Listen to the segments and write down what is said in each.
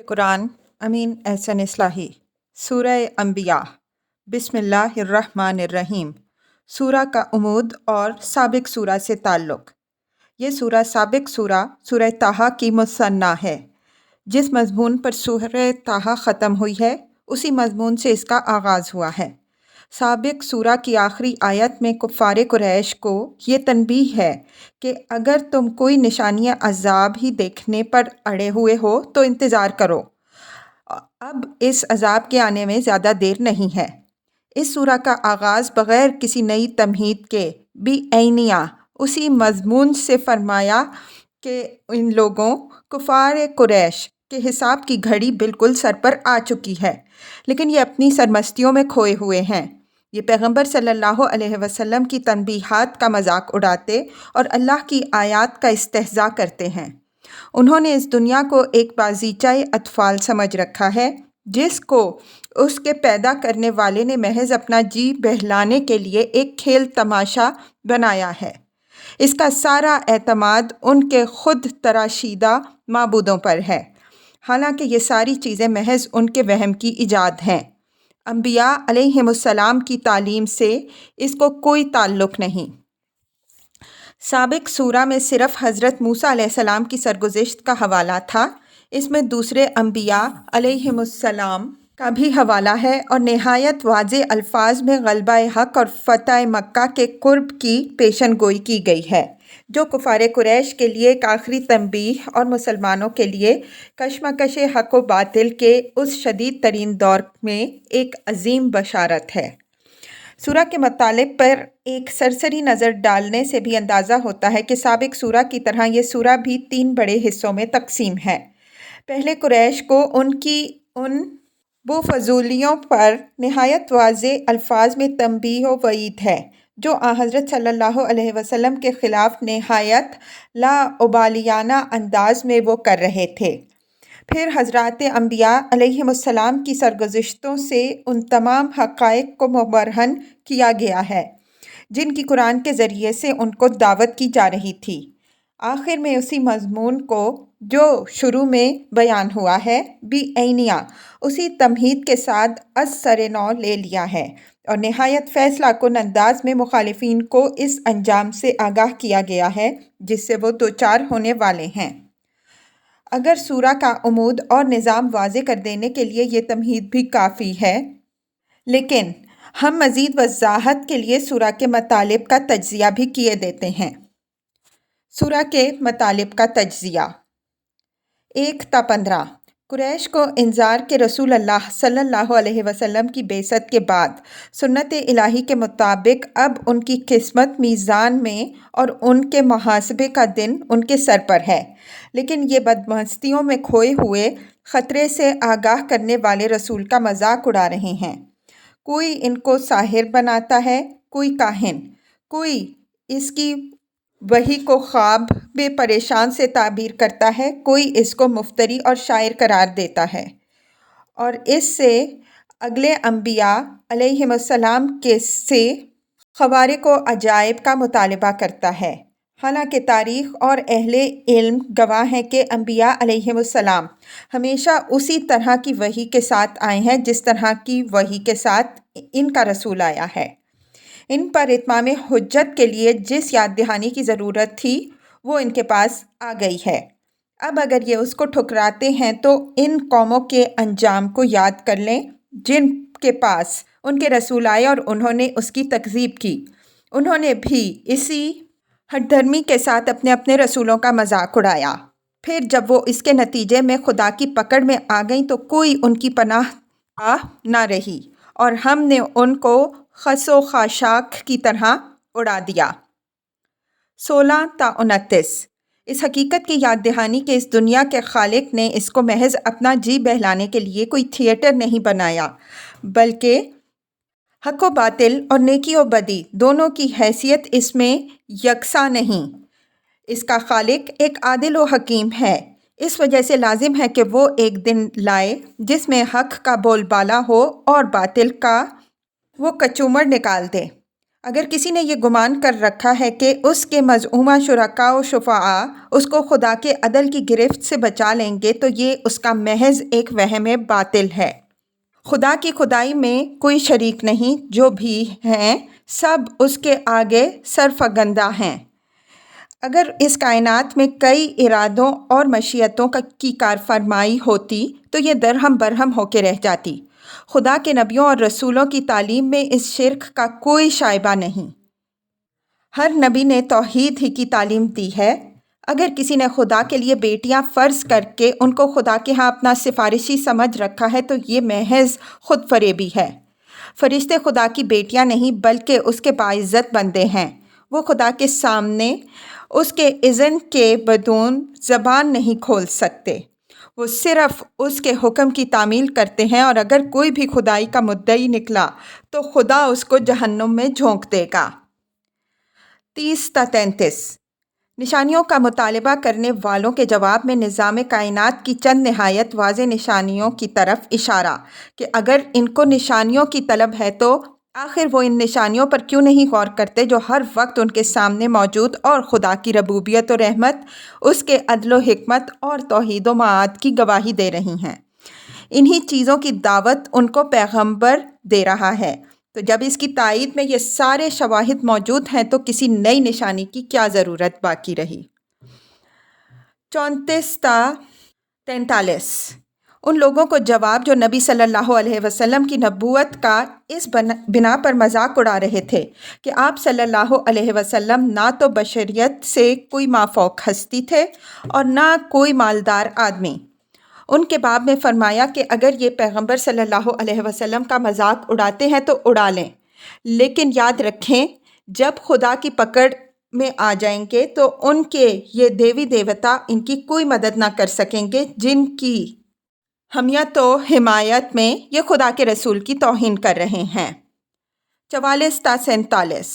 قرآن امین احسن اصلاحی سورہ انبیاء بسم اللہ الرحمن الرحیم۔ سورہ کا عمود اور سابق سورہ سے تعلق۔ یہ سورہ سابق سورہ طٰہٰ کی مثنیٰ ہے۔ جس مضمون پر سورہ طٰہٰ ختم ہوئی ہے اسی مضمون سے اس کا آغاز ہوا ہے۔ سابق سورہ کی آخری آیت میں کفار قریش کو یہ تنبیہ ہے کہ اگر تم کوئی نشانی عذاب ہی دیکھنے پر اڑے ہوئے ہو تو انتظار کرو، اب اس عذاب کے آنے میں زیادہ دیر نہیں ہے۔ اس سورہ کا آغاز بغیر کسی نئی تمہید کے بعینیہ اسی مضمون سے فرمایا کہ ان لوگوں کفار قریش کے حساب کی گھڑی بالکل سر پر آ چکی ہے، لیکن یہ اپنی سرمستیوں میں کھوئے ہوئے ہیں۔ یہ پیغمبر صلی اللہ علیہ وسلم کی تنبیہات کا مذاق اڑاتے اور اللہ کی آیات کا استہزاء کرتے ہیں۔ انہوں نے اس دنیا کو ایک بازیچہ اطفال سمجھ رکھا ہے جس کو اس کے پیدا کرنے والے نے محض اپنا جی بہلانے کے لیے ایک کھیل تماشا بنایا ہے۔ اس کا سارا اعتماد ان کے خود تراشیدہ معبودوں پر ہے، حالانکہ یہ ساری چیزیں محض ان کے وہم کی ایجاد ہیں۔ انبیاء علیہم السلام کی تعلیم سے اس کو کوئی تعلق نہیں۔ سابق سورہ میں صرف حضرت موسیٰ علیہ السلام کی سرگزشت کا حوالہ تھا۔ اس میں دوسرے انبیاء علیہم السلام کا بھی حوالہ ہے اور نہایت واضح الفاظ میں غلبہ حق اور فتح مکہ کے قرب کی پیشن گوئی کی گئی ہے، جو کفار قریش کے لیے ایک آخری تنبیہ اور مسلمانوں کے لیے کشمکش حق و باطل کے اس شدید ترین دور میں ایک عظیم بشارت ہے۔ سورہ کے مطالب پر ایک سرسری نظر ڈالنے سے بھی اندازہ ہوتا ہے کہ سابق سورہ کی طرح یہ سورہ بھی 3 بڑے حصوں میں تقسیم ہے۔ پہلے قریش کو ان کی ان بوفضولیوں پر نہایت واضح الفاظ میں تنبیہ و وعید ہے جو حضرت صلی اللہ علیہ وسلم کے خلاف نہایت لاابالیانہ انداز میں وہ کر رہے تھے۔ پھر حضرات انبیاء علیہم السلام کی سرگزشتوں سے ان تمام حقائق کو مبرہن کیا گیا ہے جن کی قرآن کے ذریعے سے ان کو دعوت کی جا رہی تھی۔ آخر میں اسی مضمون کو جو شروع میں بیان ہوا ہے بعینیہ اسی تمہید کے ساتھ از سر نو لے لیا ہے اور نہایت فیصلہ کن انداز میں مخالفین کو اس انجام سے آگاہ کیا گیا ہے جس سے وہ دوچار ہونے والے ہیں۔ اگر سورہ کا عمود اور نظام واضح کر دینے کے لیے یہ تمہید بھی کافی ہے، لیکن ہم مزید وضاحت کے لیے سورہ کے مطالب کا تجزیہ بھی کیے دیتے ہیں۔ سورہ کے مطالب کا تجزیہ 1 تا 15۔ قریش کو انذار کہ رسول اللہ صلی اللہ علیہ وسلم کی بعثت کے بعد سنت الہی کے مطابق اب ان کی قسمت میزان میں اور ان کے محاسبے کا دن ان کے سر پر ہے، لیکن یہ بدمستیوں میں کھوئے ہوئے خطرے سے آگاہ کرنے والے رسول کا مذاق اڑا رہے ہیں۔ کوئی ان کو ساحر بناتا ہے، کوئی کاہن، کوئی اس کی وحی کو خواب میں پریشان سے تعبیر کرتا ہے، کوئی اس کو مفتری اور شاعر قرار دیتا ہے اور اس سے اگلے انبیاء علیہم السلام کے سے خوارق و عجائب کا مطالبہ کرتا ہے، حالانکہ تاریخ اور اہل علم گواہ ہیں کہ انبیاء علیہم السلام ہمیشہ اسی طرح کی وحی کے ساتھ آئے ہیں جس طرح کی وحی کے ساتھ ان کا رسول آیا ہے۔ ان پر اتمام حجت کے لیے جس یاد دہانی کی ضرورت تھی وہ ان کے پاس آ گئی ہے۔ اب اگر یہ اس کو ٹھکراتے ہیں تو ان قوموں کے انجام کو یاد کر لیں جن کے پاس ان کے رسول آئے اور انہوں نے اس کی تکذیب کی۔ انہوں نے بھی اسی ہٹ دھرمی کے ساتھ اپنے اپنے رسولوں کا مذاق اڑایا۔ پھر جب وہ اس کے نتیجے میں خدا کی پکڑ میں آ گئیں تو کوئی ان کی پناہ نہ رہی اور ہم نے ان کو خس و خاشاک کی طرح اڑا دیا۔ 16 تا 29۔ اس حقیقت کی یاد دہانی کہ اس دنیا کے خالق نے اس کو محض اپنا جی بہلانے کے لیے کوئی تھیٹر نہیں بنایا، بلکہ حق و باطل اور نیکی و بدی دونوں کی حیثیت اس میں یکساں نہیں۔ اس کا خالق ایک عادل و حکیم ہے، اس وجہ سے لازم ہے کہ وہ ایک دن لائے جس میں حق کا بول بالا ہو اور باطل کا وہ کچومر نکال دے۔ اگر کسی نے یہ گمان کر رکھا ہے کہ اس کے مزعومہ شرکاء و شفعاء اس کو خدا کے عدل کی گرفت سے بچا لیں گے تو یہ اس کا محض ایک وہم باطل ہے۔ خدا کی خدائی میں کوئی شریک نہیں، جو بھی ہیں سب اس کے آگے سرفگندہ ہیں۔ اگر اس کائنات میں کئی ارادوں اور مشیتوں کی کارفرمائی ہوتی تو یہ درہم برہم ہو کے رہ جاتی۔ خدا کے نبیوں اور رسولوں کی تعلیم میں اس شرک کا کوئی شائبہ نہیں۔ ہر نبی نے توحید ہی کی تعلیم دی ہے۔ اگر کسی نے خدا کے لیے بیٹیاں فرض کر کے ان کو خدا کے ہاں اپنا سفارشی سمجھ رکھا ہے تو یہ محض خود فریبی ہے۔ فرشتے خدا کی بیٹیاں نہیں بلکہ اس کے باعزت بندے ہیں۔ وہ خدا کے سامنے اس کے اذن کے بدون زبان نہیں کھول سکتے۔ وہ صرف اس کے حکم کی تعمیل کرتے ہیں، اور اگر کوئی بھی خدائی کا مدعی نکلا تو خدا اس کو جہنم میں جھونک دے گا۔ 30 تا 33 نشانیوں کا مطالبہ کرنے والوں کے جواب میں نظام کائنات کی چند نہایت واضح نشانیوں کی طرف اشارہ کہ اگر ان کو نشانیوں کی طلب ہے تو آخر وہ ان نشانیوں پر کیوں نہیں غور کرتے جو ہر وقت ان کے سامنے موجود اور خدا کی ربوبیت و رحمت، اس کے عدل و حکمت اور توحید و معاد کی گواہی دے رہی ہیں۔ انہی چیزوں کی دعوت ان کو پیغمبر دے رہا ہے، تو جب اس کی تائید میں یہ سارے شواہد موجود ہیں تو کسی نئی نشانی کی کیا ضرورت باقی رہی۔ 34 تا 43 ان لوگوں کو جواب جو نبی صلی اللہ علیہ وسلم کی نبوت کا اس بنا پر مذاق اڑا رہے تھے کہ آپ صلی اللہ علیہ وسلم نہ تو بشریت سے کوئی مافوق ہستی تھے اور نہ کوئی مالدار آدمی۔ ان کے باب میں فرمایا کہ اگر یہ پیغمبر صلی اللہ علیہ وسلم کا مذاق اڑاتے ہیں تو اڑا لیں، لیکن یاد رکھیں جب خدا کی پکڑ میں آ جائیں گے تو ان کے یہ دیوی دیوتا ان کی کوئی مدد نہ کر سکیں گے جن کی حمیت و حمایت میں یہ خدا کے رسول کی توہین کر رہے ہیں۔ 44 تا 47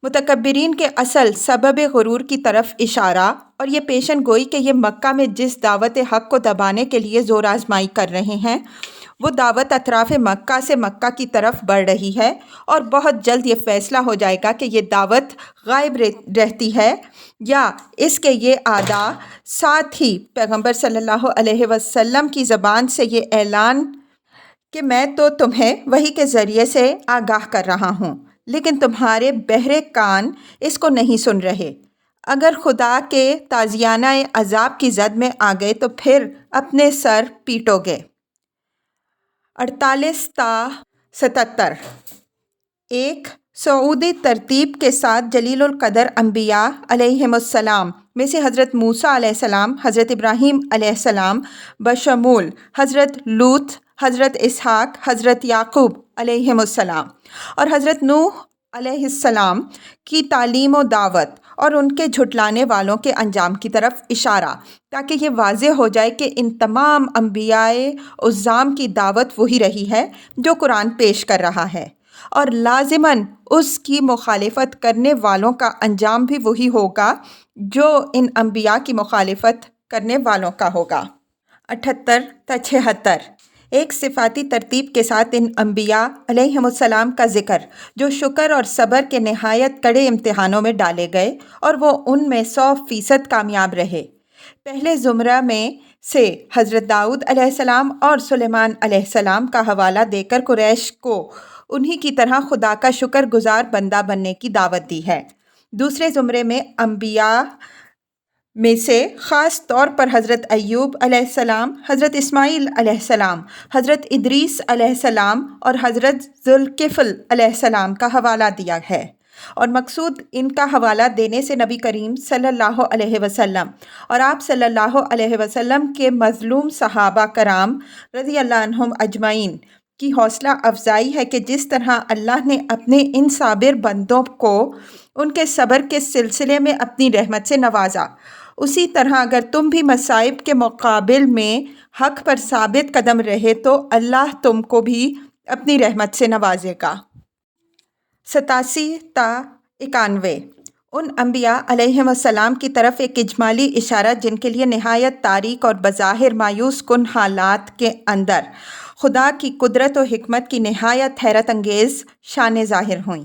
متکبرین کے اصل سبب غرور کی طرف اشارہ اور یہ پیشن گوئی کہ یہ مکہ میں جس دعوت حق کو دبانے کے لیے زور آزمائی کر رہے ہیں وہ دعوت اطراف مکہ سے مکہ کی طرف بڑھ رہی ہے، اور بہت جلد یہ فیصلہ ہو جائے گا کہ یہ دعوت غائب رہتی ہے یا اس کے یہ اعداء۔ ساتھ ہی پیغمبر صلی اللہ علیہ وسلم کی زبان سے یہ اعلان کہ میں تو تمہیں وحی کے ذریعے سے آگاہ کر رہا ہوں، لیکن تمہارے بہرے کان اس کو نہیں سن رہے۔ اگر خدا کے تازیانہ عذاب کی زد میں آ گئے تو پھر اپنے سر پیٹو گے۔ 48 تا 77 ایک سعودی ترتیب کے ساتھ جلیل القدر انبیاء علیہم السلام میں سے حضرت موسیٰ علیہ السلام، حضرت ابراہیم علیہ السلام بشمول حضرت لوط، حضرت اسحاق، حضرت یعقوب علیہم السلام اور حضرت نوح علیہ السلام کی تعلیم و دعوت اور ان کے جھٹلانے والوں کے انجام کی طرف اشارہ، تاکہ یہ واضح ہو جائے کہ ان تمام انبیاء عظام کی دعوت وہی رہی ہے جو قرآن پیش کر رہا ہے، اور لازماً اس کی مخالفت کرنے والوں کا انجام بھی وہی ہوگا جو ان انبیاء کی مخالفت کرنے والوں کا ہوگا۔ 78 تا 76 ایک صفاتی ترتیب کے ساتھ ان انبیاء علیہم السلام کا ذکر جو شکر اور صبر کے نہایت کڑے امتحانوں میں ڈالے گئے اور وہ ان میں 100% کامیاب رہے۔ پہلے زمرہ میں سے حضرت داؤد علیہ السلام اور سلیمان علیہ السلام کا حوالہ دے کر قریش کو انہی کی طرح خدا کا شکر گزار بندہ بننے کی دعوت دی ہے۔ دوسرے زمرے میں انبیاء میں سے خاص طور پر حضرت ایوب علیہ السلام، حضرت اسماعیل علیہ السلام، حضرت ادریس علیہ السلام اور حضرت ذوالکفل علیہ السلام کا حوالہ دیا ہے، اور مقصود ان کا حوالہ دینے سے نبی کریم صلی اللہ علیہ وسلم اور آپ صلی اللہ علیہ وسلم کے مظلوم صحابہ کرام رضی اللہ عنہم اجمعین کی حوصلہ افزائی ہے کہ جس طرح اللہ نے اپنے ان صابر بندوں کو ان کے صبر کے سلسلے میں اپنی رحمت سے نوازا، اسی طرح اگر تم بھی مصائب کے مقابل میں حق پر ثابت قدم رہے تو اللہ تم کو بھی اپنی رحمت سے نوازے گا۔ 87 تا 91 ان انبیاء علیہم السلام کی طرف ایک اجمالی اشارہ جن کے لیے نہایت تاریک اور بظاہر مایوس کن حالات کے اندر خدا کی قدرت و حکمت کی نہایت حیرت انگیز شانیں ظاہر ہوئیں۔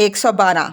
112